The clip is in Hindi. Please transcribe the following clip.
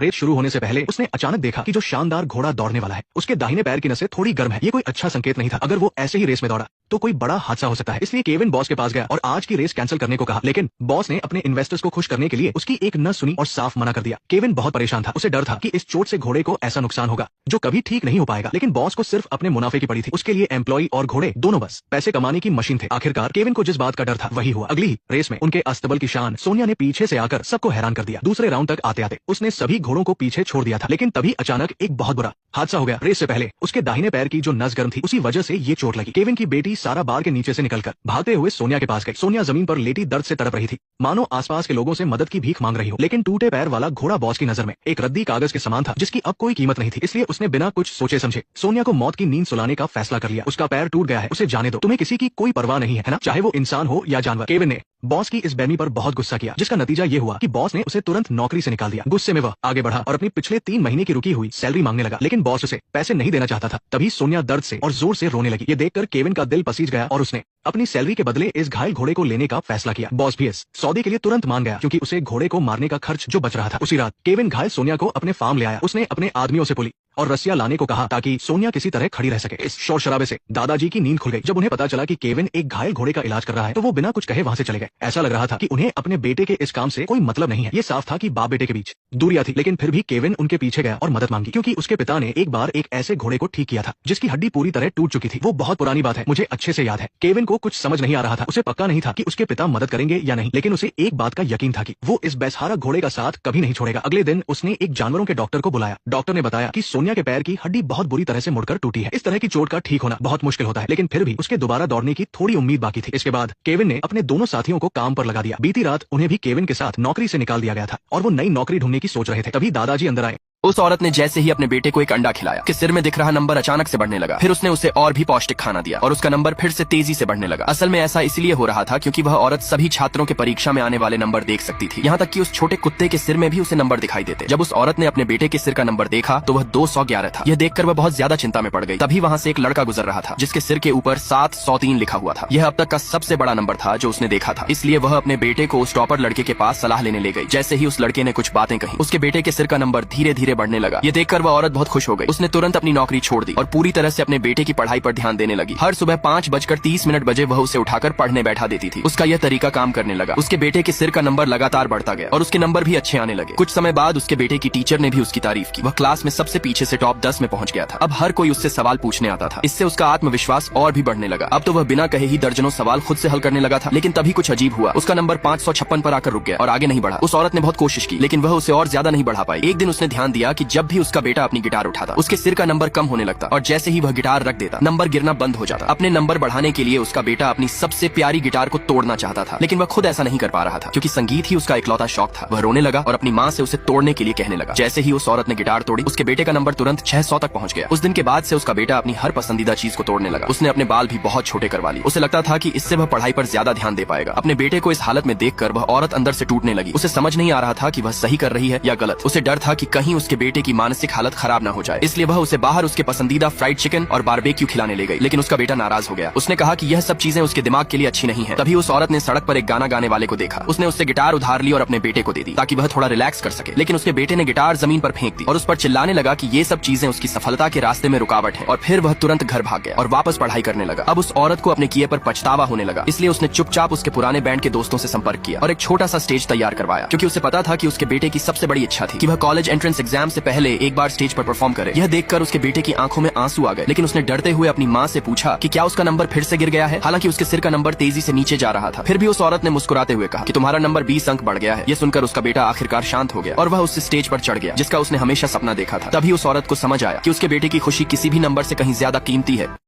रेस शुरू होने से पहले उसने अचानक देखा कि जो शानदार घोड़ा दौड़ने वाला है उसके दाहिने पैर की नसें थोड़ी गर्म है। ये कोई अच्छा संकेत नहीं था। अगर वो ऐसे ही रेस में दौड़ा तो कोई बड़ा हादसा हो सकता है। इसलिए केविन बॉस के पास गया और आज की रेस कैंसिल करने को कहा, लेकिन बॉस ने अपने इन्वेस्टर्स को खुश करने के लिए उसकी एक न सुनी और साफ मना कर दिया। केविन बहुत परेशान था। उसे डर था कि इस चोट से घोड़े को ऐसा नुकसान होगा जो कभी ठीक नहीं हो पाएगा। लेकिन बॉस को सिर्फ अपने मुनाफे की पड़ी थी। उसके लिए एम्प्लॉय और घोड़े दोनों बस पैसे कमाने की मशीन थे। आखिरकार केविन को जिस बात का डर था वही हुआ। अगली रेस में उनके अस्तबल की शान सोनिया ने पीछे से आकर सबको हैरान कर दिया। दूसरे राउंड तक आते आते उसने सभी घोड़ों को पीछे छोड़ दिया था। लेकिन तभी अचानक एक बहुत बुरा हादसा हो गया। रेस से पहले उसके दाहिने पैर की जो नस गर्म थी उसी वजह से ये चोट लगी। केविन की बेटी सारा बार के नीचे से निकलकर भागते हुए सोनिया के पास गई। सोनिया जमीन पर लेटी दर्द से तड़प रही थी, मानो आसपास के लोगों से मदद की भीख मांग रही हो। लेकिन टूटे पैर वाला घोड़ा बॉस की नजर में एक रद्दी कागज के समान था जिसकी अब कोई कीमत नहीं थी। इसलिए उसने बिना कुछ सोचे समझे सोनिया को मौत की नींद सुलाने का फैसला कर लिया। उसका पैर टूट गया है, उसे जाने दो। तुम्हें किसी की कोई परवाह नहीं है ना, चाहे वो इंसान हो या जानवर। केविन ने बॉस की इस बेमी पर बहुत गुस्सा किया, जिसका नतीजा ये हुआ कि बॉस ने उसे तुरंत नौकरी से निकाल दिया। गुस्से में वह आगे बढ़ा और अपनी पिछले 3 महीने की रुकी हुई सैलरी मांगने लगा। लेकिन बॉस उसे पैसे नहीं देना चाहता था। तभी सोनिया दर्द से और जोर से रोने लगी। ये देखकर केविन का दिल पसीज गया और उसने अपनी सैलरी के बदले इस घायल घोड़े को लेने का फैसला किया। बॉस भी इस सौदे के लिए तुरंत मान गया क्योंकि उसे घोड़े को मारने का खर्च जो बच रहा था। उसी रात केविन घायल सोनिया को अपने फार्म ले आया। उसने अपने आदमियों से पुली और रस्सियां लाने को कहा ताकि सोनिया किसी तरह खड़ी रह सके। इस शोर शराबे से दादाजी की नींद खुल गई। जब उन्हें पता चला कि केविन एक घायल घोड़े का इलाज कर रहा है तो वो बिना कुछ कहे वहां से चले गए। ऐसा लग रहा था कि उन्हें अपने बेटे के इस काम से कोई मतलब नहीं है। ये साफ था कि बाप बेटे के बीच दूरियां थी। लेकिन फिर भी केविन उनके पीछे गया और मदद मांगी क्योंकि उसके पिता ने एक बार एक ऐसे घोड़े को ठीक किया था जिसकी हड्डी पूरी तरह टूट चुकी थी। वो बहुत पुरानी बात है, मुझे अच्छे से याद है। केविन को कुछ समझ नहीं आ रहा था। उसे पक्का नहीं था कि उसके पिता मदद करेंगे या नहीं, लेकिन उसे एक बात का यकीन था कि वो इस बेसहारा घोड़े का साथ कभी नहीं छोड़ेगा। अगले दिन उसने एक जानवरों के डॉक्टर को बुलाया। डॉक्टर ने बताया कि सोनिया के पैर की हड्डी बहुत बुरी तरह से मुड़कर टूटी है। इस तरह की चोट का ठीक होना बहुत मुश्किल होता है, लेकिन फिर भी उसके दोबारा दौड़ने की थोड़ी उम्मीद बाकी थी। इसके बाद केविन ने अपने दोनों साथियों को काम पर लगा दिया। बीती रात उन्हें भी केविन के साथ नौकरी से निकाल दिया गया था और वो नई नौकरी ढूंढने की सोच रहे थे। तभी दादाजी अंदर आए। उस औरत ने जैसे ही अपने बेटे को एक अंडा खिलाया कि सिर में दिख रहा नंबर अचानक से बढ़ने लगा। फिर उसने उसे और भी पौष्टिक खाना दिया और उसका नंबर फिर से तेजी से बढ़ने लगा। असल में ऐसा इसलिए हो रहा था क्योंकि वह औरत सभी छात्रों के परीक्षा में आने वाले नंबर देख सकती थी। यहाँ तक कि उस छोटे कुत्ते के सिर में भी उसे नंबर दिखाई देते। जब उस औरत ने अपने बेटे के सिर का नंबर देखा तो वह 211 था। यह देखकर वह बहुत ज्यादा चिंता में पड़ गई। तभी वहाँ से एक लड़का गुजर रहा था जिसके सिर के ऊपर 703 लिखा हुआ था। यह अब तक का सबसे बड़ा नंबर था जो उसने देखा था। इसलिए वह अपने बेटे को उस टॉपर लड़के के पास सलाह लेने ले गई। जैसे ही उस लड़के ने कुछ बातें कही उसके बेटे के सिर का नंबर धीरे धीरे बढ़ने लगा। ये देखकर वह औरत बहुत खुश हो गई। उसने तुरंत अपनी नौकरी छोड़ दी और पूरी तरह से अपने बेटे की पढ़ाई पर ध्यान देने लगी। हर सुबह 5:30 बजे वह उसे उठाकर पढ़ने बैठा देती थी। उसका यह तरीका काम करने लगा। उसके बेटे के सिर का नंबर लगातार बढ़ता गया और उसके नंबर भी अच्छे आने लगे। कुछ समय बाद उसके बेटे की टीचर ने भी उसकी तारीफ की। वह क्लास में सबसे पीछे से टॉप 10 में पहुंच गया था। अब हर कोई उससे सवाल पूछने आता था। इससे उसका आत्मविश्वास और भी बढ़ने लगा। अब तो वह बिना कहे ही दर्जनों सवाल खुद से हल करने लगा था। लेकिन तभी कुछ अजीब हुआ। उसका नंबर 556 पर आकर रुक गया और आगे नहीं बढ़ा। उस औरत ने बहुत कोशिश की लेकिन वह उसे और ज्यादा नहीं बढ़ा पाई। एक दिन उसने ध्यान दिया कि जब भी उसका बेटा अपनी गिटार उठाता उसके सिर का नंबर कम होने लगता और जैसे ही वह गिटार रख देता नंबर गिरना बंद हो जाता। अपने नंबर बढ़ाने के लिए उसका बेटा अपनी सबसे प्यारी गिटार को तोड़ना चाहता था, लेकिन वह खुद ऐसा नहीं कर पा रहा था क्योंकि संगीत ही उसका इकलौता शौक था। वह रोने लगा और अपनी माँ से उसे तोड़ने के लिए कहने लगा। जैसे ही उस औरत ने गिटार तोड़ी उसके बेटे का नंबर तुरंत 600 तक पहुंच गया। उस दिन के बाद से उसका बेटा अपनी हर पसंदीदा चीज को तोड़ने लगा। उसने अपने बाल भी बहुत छोटे करवा लिए। उसे लगता था कि इससे वह पढ़ाई पर ज्यादा ध्यान दे पाएगा। अपने बेटे को इस हालत में देखकर वह औरत अंदर से टूटने लगी। उसे समझ नहीं आ रहा था कि वह सही कर रही है या गलत। उसे डर था कि कहीं उसके बेटे की मानसिक हालत खराब न हो जाए, इसलिए वह उसे बाहर उसके पसंदीदा फ्राइड चिकन और बारबेक्यू खिलाने ले गई। लेकिन उसका बेटा नाराज हो गया। उसने कहा कि यह सब चीजें उसके दिमाग के लिए अच्छी नहीं है। तभी उस औरत ने सड़क पर एक गाना गाने वाले को देखा। उसने उससे गिटार उधार ली और अपने बेटे को दे दी ताकि वह थोड़ा रिलैक्स कर सके। लेकिन उसके बेटे ने गिटार जमीन पर फेंक दी और उस पर चिल्लाने लगा कि ये सब चीजें उसकी सफलता के रास्ते में रुकावट है। और फिर वह तुरंत घर भाग गया और वापस पढ़ाई करने लगा। अब उस औरत को अपने किए पर पछतावा होने लगा, इसलिए उसने चुपचाप उसके पुराने बैंड के दोस्तों से संपर्क किया और एक छोटा सा स्टेज तैयार करवाया क्योंकि उसे पता था कि उसके बेटे की सबसे बड़ी इच्छा थी कि वह कॉलेज एंट्रेंस एग्जाम से पहले एक बार स्टेज पर परफॉर्म करे। यह देखकर उसके बेटे की आंखों में आंसू आ गए, लेकिन उसने डरते हुए अपनी माँ से पूछा कि क्या उसका नंबर फिर से गिर गया है। हालांकि उसके सिर का नंबर तेजी से नीचे जा रहा था। फिर भी उस औरत ने मुस्कुराते हुए कहा कि तुम्हारा नंबर 20 अंक बढ़ गया है। यह सुनकर उसका बेटा आखिरकार शांत हो गया और वह उस स्टेज पर चढ़ गया जिसका उसने हमेशा सपना देखा था। तभी उस औरत को समझ आया कि उसके बेटे की खुशी किसी भी नंबर से कहीं ज्यादा कीमती है।